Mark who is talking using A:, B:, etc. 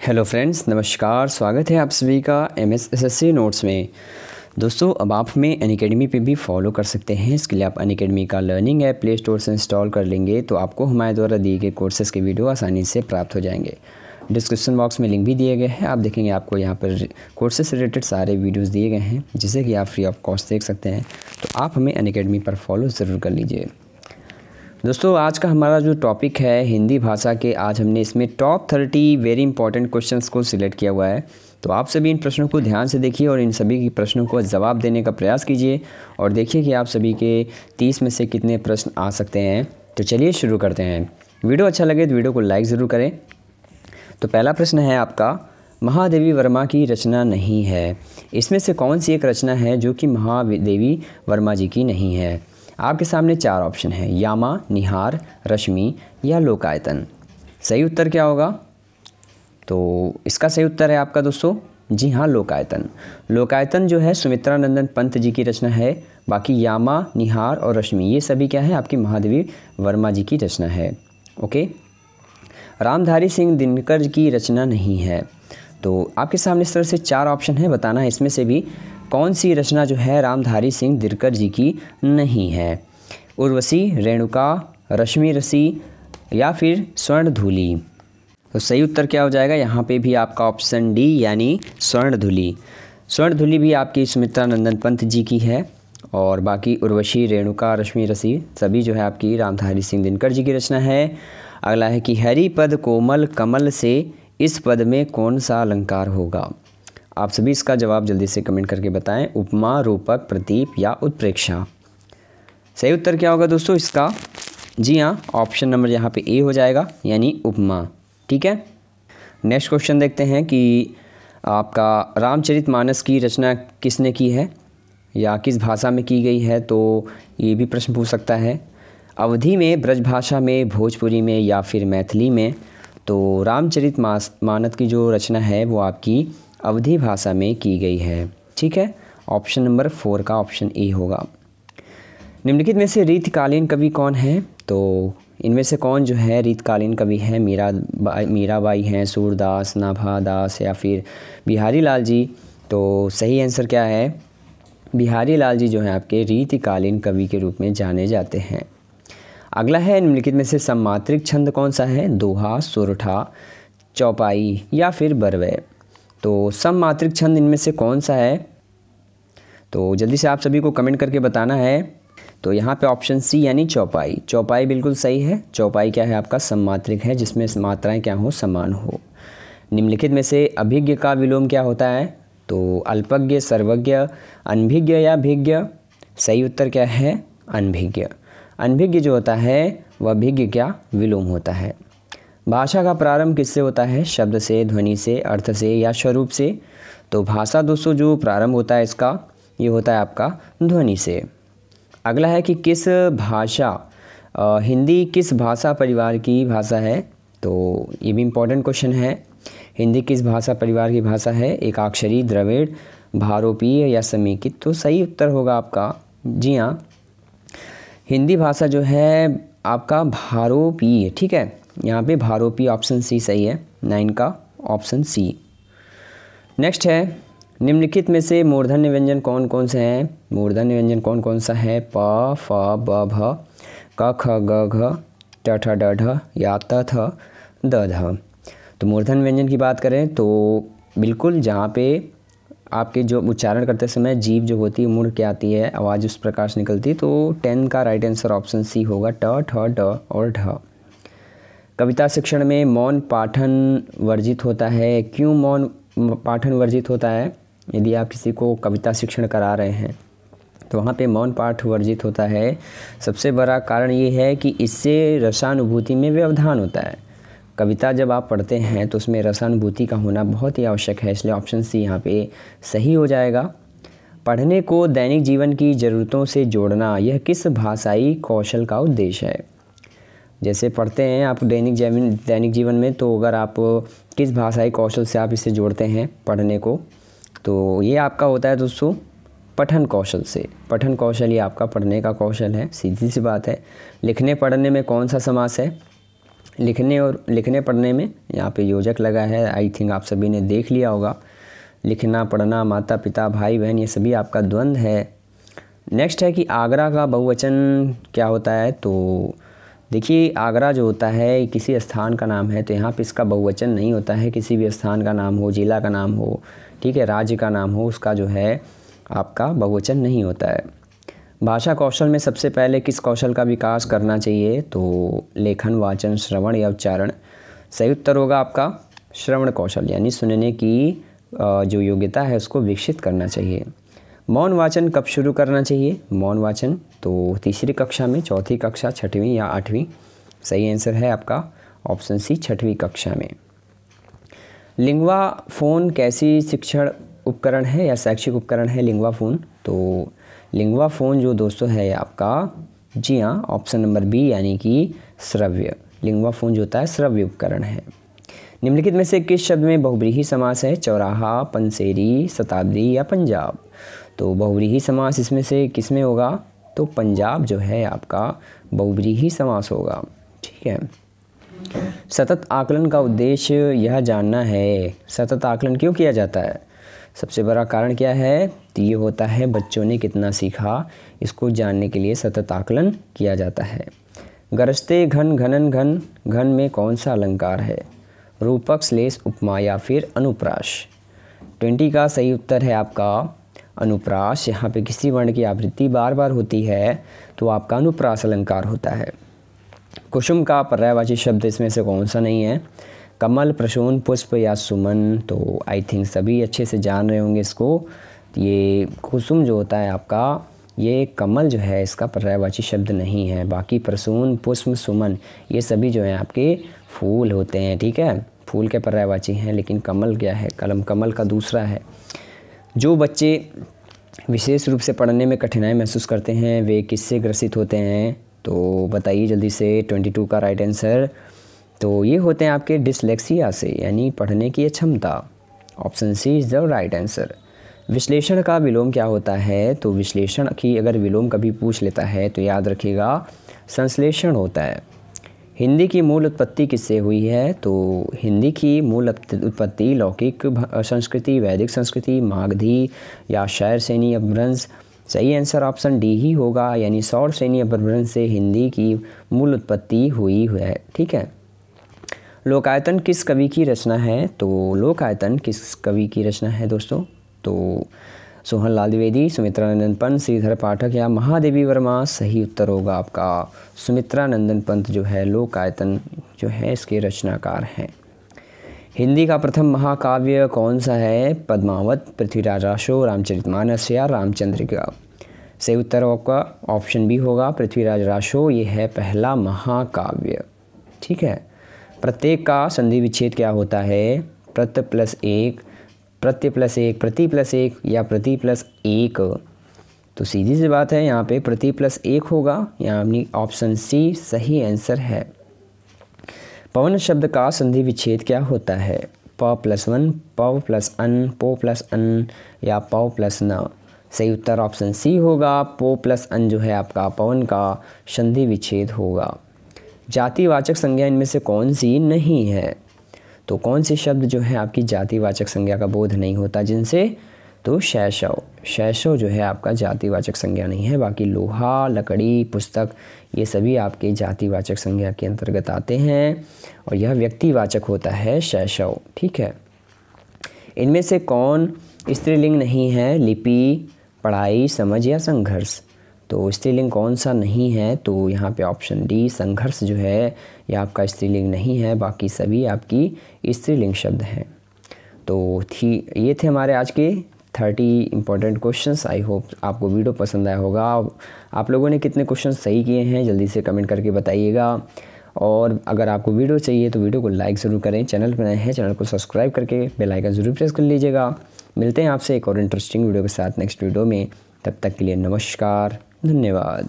A: Hello friends, नमस्कार। स्वागत है आप सभी का MSSSC नोट्स में। दोस्तों, अब आप हमें अनअकैडमी पे भी फॉलो कर सकते हैं। इसके लिए आप अनअकैडमी का लर्निंग ऐप प्ले स्टोर से इंस्टॉल कर लेंगे तो आपको हमारे द्वारा दिए गए कोर्सेज़ के वीडियो आसानी से प्राप्त हो जाएंगे। डिस्क्रिप्शन बॉक्स में लिंक भी दिए गए हैं, आप देखेंगे आपको यहाँ पर कोर्सेज से रिलेटेड सारे वीडियोज़ दिए गए हैं जिसे कि आप फ्री ऑफ कॉस्ट देख सकते हैं। तो आप हमें अनअकैडमी पर फॉलो ज़रूर कर लीजिए। दोस्तों, आज का हमारा जो टॉपिक है हिंदी भाषा के, आज हमने इसमें टॉप 30 वेरी इंपॉर्टेंट क्वेश्चंस को सिलेक्ट किया हुआ है। तो आप सभी इन प्रश्नों को ध्यान से देखिए और इन सभी के प्रश्नों को जवाब देने का प्रयास कीजिए और देखिए कि आप सभी के 30 में से कितने प्रश्न आ सकते हैं। तो चलिए शुरू करते हैं। वीडियो अच्छा लगे तो वीडियो को लाइक ज़रूर करें। तो पहला प्रश्न है आपका, महादेवी वर्मा की रचना नहीं है। इसमें से कौन सी एक रचना है जो कि महादेवी वर्मा जी की नहीं है? आपके सामने 4 ऑप्शन हैं, यामा, निहार, रश्मि या लोकायतन। सही उत्तर क्या होगा? तो इसका सही उत्तर है आपका दोस्तों, जी हाँ, लोकायतन। लोकायतन जो है सुमित्रा नंदन पंत जी की रचना है। बाकी यामा, निहार और रश्मि ये सभी क्या है, आपकी महादेवी वर्मा जी की रचना है। ओके। रामधारी सिंह दिनकर की रचना नहीं है। तो आपके सामने इस तरह से 4 ऑप्शन है, बताना है इसमें से भी कौन सी रचना जो है रामधारी सिंह दिनकर जी की नहीं है। उर्वशी, रेणुका, रश्मि रसी या फिर स्वर्णधूली। तो सही उत्तर क्या हो जाएगा? यहाँ पे भी आपका ऑप्शन डी यानी स्वर्णधूली। स्वर्णधूली भी आपकी सुमित्रा नंदन पंत जी की है और बाकी उर्वशी, रेणुका, रश्मि रसी सभी जो है आपकी रामधारी सिंह दिनकर जी की रचना है। अगला है कि हरि पद कोमल कमल से इस पद में कौन सा अलंकार होगा? आप सभी इसका जवाब जल्दी से कमेंट करके बताएं। उपमा, रूपक, प्रतीप या उत्प्रेक्षा। सही उत्तर क्या होगा दोस्तों इसका? जी हाँ, ऑप्शन नंबर यहाँ पे ए हो जाएगा यानी उपमा। ठीक है। नेक्स्ट क्वेश्चन देखते हैं कि आपका रामचरितमानस की रचना किसने की है या किस भाषा में की गई है? तो ये भी प्रश्न पूछ सकता है। अवधी में, ब्रजभाषा में, भोजपुरी में या फिर मैथिली में? तो रामचरितमानस की जो रचना है वो आपकी अवधी भाषा में की गई है। ठीक है। ऑप्शन नंबर 4 का ऑप्शन ए होगा। निम्नलिखित में से रीतकालीन कवि कौन है? तो इनमें से कौन जो है रीतकालीन कवि है? मीराबाई हैं, सूरदास, नाभादास या फिर बिहारी लाल जी? तो सही आंसर क्या है? बिहारी लाल जी जो है आपके रीतकालीन कवि के रूप में जाने जाते हैं। अगला है, निम्नलिखित में से सममात्रिक छंद कौन सा है? दोहा, सोरठा, चौपाई या फिर बरवे? तो सममात्रिक छंद इनमें से कौन सा है? तो जल्दी से आप सभी को कमेंट करके बताना है। तो यहाँ पे ऑप्शन सी यानी चौपाई। चौपाई बिल्कुल सही है। चौपाई क्या है आपका? सममात्रिक है जिसमें मात्राएं क्या हो, समान हो। निम्नलिखित में से अभिज्ञ का विलोम क्या होता है? तो अल्पज्ञ, सर्वज्ञ, अनभिज्ञ या भिज्ञ? सही उत्तर क्या है? अनभिज्ञ। अनभिज्ञ जो होता है वह भिज्ञ क्या विलोम होता है। भाषा का प्रारंभ किससे होता है? शब्द से, ध्वनि से, अर्थ से या स्वरूप से? तो भाषा दोस्तों जो प्रारंभ होता है इसका, ये होता है आपका ध्वनि से। अगला है कि किस भाषा हिंदी किस भाषा परिवार की भाषा है? तो ये भी इम्पोर्टेंट क्वेश्चन है। हिंदी किस भाषा परिवार की भाषा है? एकाक्षरी, द्रविड़, भारोपीय या समेकित? तो सही उत्तर होगा आपका, जी हाँ, हिंदी भाषा जो है आपका भारोपीय। ठीक है, यहाँ पे भारोपीय ऑप्शन सी सही है। 9 का ऑप्शन सी। नेक्स्ट है, निम्नलिखित में से मूर्धन्य व्यंजन कौन कौन से हैं? मूर्धन्य व्यंजन कौन कौन सा है? प, फ, ब, भ, क, ख, ग, घ, ट, ठ, ड, ढ या त, थ, द, ध। तो मूर्धन्य व्यंजन की बात करें तो बिल्कुल जहाँ पे आपके जो उच्चारण करते समय जीभ जो होती है मुड़ के आती है, आवाज़ उस प्रकार से निकलती है, तो 10 का राइट आंसर ऑप्शन सी होगा, ट, ठ, ड और ढ। कविता शिक्षण में मौन पाठन वर्जित होता है। क्यों मौन पाठन वर्जित होता है? यदि आप किसी को कविता शिक्षण करा रहे हैं तो वहाँ पे मौन पाठ वर्जित होता है। सबसे बड़ा कारण ये है कि इससे रसानुभूति में व्यवधान होता है। कविता जब आप पढ़ते हैं तो उसमें रसानुभूति का होना बहुत ही आवश्यक है, इसलिए ऑप्शन सी यहाँ पे सही हो जाएगा। पढ़ने को दैनिक जीवन की ज़रूरतों से जोड़ना, यह किस भाषाई कौशल का उद्देश्य है? जैसे पढ़ते हैं आप दैनिक जीवन में, तो अगर आप किस भाषाई कौशल से आप इसे जोड़ते हैं पढ़ने को, तो ये आपका होता है दोस्तों पठन कौशल से। पठन कौशल ये आपका पढ़ने का कौशल है, सीधी सी बात है। लिखने पढ़ने में कौन सा समास है? लिखने पढ़ने में यहाँ पे योजक लगा है, आई थिंक आप सभी ने देख लिया होगा। लिखना पढ़ना, माता पिता भाई बहन, ये सभी आपका द्वंद्व है। नेक्स्ट है कि आगरा का बहुवचन क्या होता है। तो देखिए आगरा जो होता है किसी स्थान का नाम है, तो यहाँ पे इसका बहुवचन नहीं होता है। किसी भी स्थान का नाम हो, जिला का नाम हो, ठीक है, राज्य का नाम हो, उसका जो है आपका बहुवचन नहीं होता है। भाषा कौशल में सबसे पहले किस कौशल का विकास करना चाहिए। तो लेखन, वाचन, श्रवण या उच्चारण। सही उत्तर होगा आपका श्रवण कौशल, यानी सुनने की जो योग्यता है उसको विकसित करना चाहिए। मौन वाचन कब शुरू करना चाहिए। मौन वाचन तो तीसरी कक्षा में, चौथी कक्षा, छठवीं या आठवीं। सही आंसर है आपका ऑप्शन सी, छठवीं कक्षा में। लिंग्वा फोन कैसी शिक्षण उपकरण है या शैक्षिक उपकरण है लिंग्वा फोन। तो लिंग्वा फोन जो दोस्तों है आपका, जी हाँ, ऑप्शन नंबर बी यानी कि श्रव्य। लिंग्वा फोन जो होता है श्रव्य उपकरण है। निम्नलिखित में से किस शब्द में बहुव्रीहि समास है। चौराहा, पंसेरी, शताब्दी या पंजाब। तो बहुव्रीहि समास इसमें से किस में होगा। तो पंजाब जो है आपका बहुव्रीहि समास होगा, ठीक है। सतत आकलन का उद्देश्य यह जानना है, सतत आकलन क्यों किया जाता है। सबसे बड़ा कारण क्या है, तो ये होता है बच्चों ने कितना सीखा, इसको जानने के लिए सतत आकलन किया जाता है। गरजते घन, घनन घन, घन में कौन सा अलंकार है। रूपक, श्लेष, उपमा या फिर अनुप्रास। 20 का सही उत्तर है आपका अनुप्रास। यहाँ पे किसी वर्ण की आवृत्ति बार बार होती है तो आपका अनुप्रास अलंकार होता है। कुसुम का पर्यायवाची शब्द इसमें से कौन सा नहीं है। कमल, प्रसून, पुष्प या सुमन। तो आई थिंक सभी अच्छे से जान रहे होंगे इसको। ये कुसुम जो होता है आपका, ये कमल जो है इसका पर्यायवाची शब्द नहीं है। बाकी प्रसून, पुष्प, सुमन ये सभी जो है आपके फूल होते हैं, ठीक है, फूल के पर्यायवाची हैं। लेकिन कमल क्या है, कमल का दूसरा है। जो बच्चे विशेष रूप से पढ़ने में कठिनाई महसूस करते हैं वे किससे ग्रसित होते हैं। तो बताइए जल्दी से 22 का राइट आंसर। तो ये होते हैं आपके डिसलेक्सिया से, यानी पढ़ने की अक्षमता। Option C is the right answer. विश्लेषण का विलोम क्या होता है। तो विश्लेषण की अगर विलोम कभी पूछ लेता है तो याद रखिएगा संश्लेषण होता है। हिंदी की मूल उत्पत्ति किससे हुई है। तो हिंदी की मूल उत्पत्ति लौकिक संस्कृति, वैदिक संस्कृति, मागधी या शैर श्रेणी अपभ्रंश। सही आंसर ऑप्शन डी ही होगा, यानी सौर श्रेणी अपभ्रंश से हिंदी की मूल उत्पत्ति हुई है, ठीक है। लोकायतन किस कवि की रचना है। तो लोकायतन किस कवि की रचना है दोस्तों। तो सोहनलाल द्विवेदी, सुमित्रा नंदन पंत, श्रीधर पाठक या महादेवी वर्मा। सही उत्तर होगा आपका सुमित्रा नंदन पंत जो है लोकायतन जो है इसके रचनाकार हैं। हिंदी का प्रथम महाकाव्य कौन सा है। पद्मावत, पृथ्वीराज रासो, रामचरितमानस या रामचंद्रिका। सही उत्तर आपका ऑप्शन बी होगा पृथ्वीराज रासो, ये है पहला महाकाव्य, ठीक है। प्रत्येक का संधि विच्छेद क्या होता है। प्रत्य प्लस एक, प्रत्यय प्लस एक, प्रति प्लस एक या प्रति प्लस एक। तो सीधी सी बात है यहाँ पे प्रति प्लस एक होगा, यानी ऑप्शन सी सही आंसर है। पवन शब्द का संधि विच्छेद क्या होता है। प प्लस वन, पव प्लस अन, पो प्लस अन या पव प्लस न। सही उत्तर ऑप्शन सी होगा, पो प्लस अन जो है आपका पवन का संधि विच्छेद होगा। जातिवाचक संज्ञा इनमें से कौन सी नहीं है। तो कौन से शब्द जो है आपकी जातिवाचक संज्ञा का बोध नहीं होता जिनसे। तो शैशव, शैशव जो है आपका जातिवाचक संज्ञा नहीं है। बाकी लोहा, लकड़ी, पुस्तक ये सभी आपके जातिवाचक संज्ञा के अंतर्गत आते हैं और यह व्यक्तिवाचक होता है शैशव, ठीक है। इनमें से कौन स्त्रीलिंग नहीं है। लिपि, पढ़ाई, समझ या संघर्ष। तो स्त्रीलिंग कौन सा नहीं है। तो यहाँ पे ऑप्शन डी संघर्ष जो है यह आपका स्त्रीलिंग नहीं है, बाकी सभी आपकी स्त्रीलिंग शब्द हैं। तो ये थे हमारे आज के 30 इंपॉर्टेंट क्वेश्चंस। आई होप आपको वीडियो पसंद आया होगा। आप लोगों ने कितने क्वेश्चन सही किए हैं जल्दी से कमेंट करके बताइएगा। और अगर आपको वीडियो चाहिए तो वीडियो को लाइक ज़रूर करें। चैनल पर नए हैं चैनल को सब्सक्राइब करके बेल आइकन ज़रूर प्रेस कर लीजिएगा। मिलते हैं आपसे एक और इंटरेस्टिंग वीडियो के साथ नेक्स्ट वीडियो में। तब तक के लिए नमस्कार, धन्यवाद।